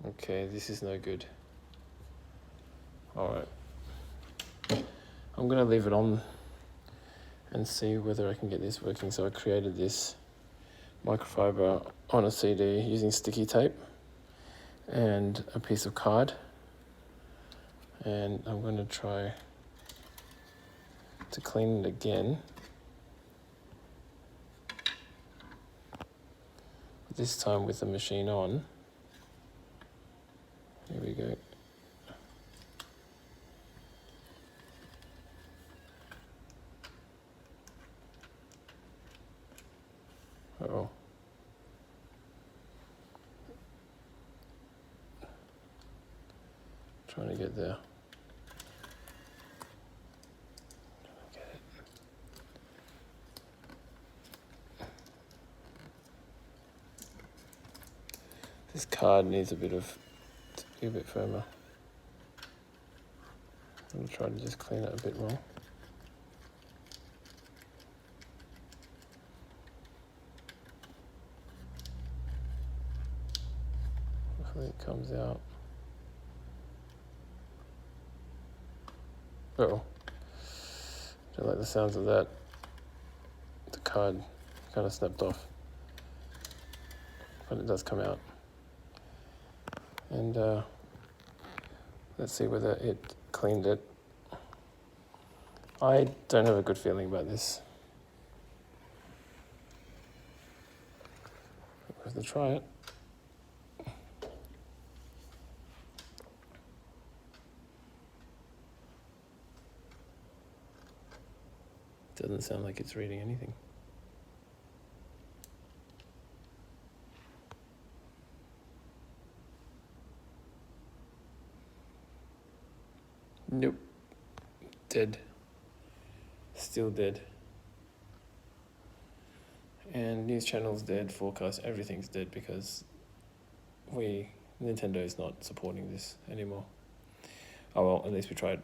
Okay, this is no good. Alright. I'm gonna leave it on and see whether I can get this working. So I created this microfiber on a CD using sticky tape and a piece of card. And I'm gonna try to clean it again. This time with the machine on. Here we go. Uh-oh. Trying to get there. Get it. This card needs a bit firmer. I'm gonna try to just clean it a bit more. Hopefully it comes out. Uh-oh. Don't like the sounds of that. The card kind of snapped off. But it does come out. And let's see whether it cleaned it. I don't have a good feeling about this. I have to try it. Doesn't sound like it's reading anything. Nope. Dead. Still dead. And news channel's dead, forecast, everything's dead because Nintendo is not supporting this anymore. Oh well, at least we tried.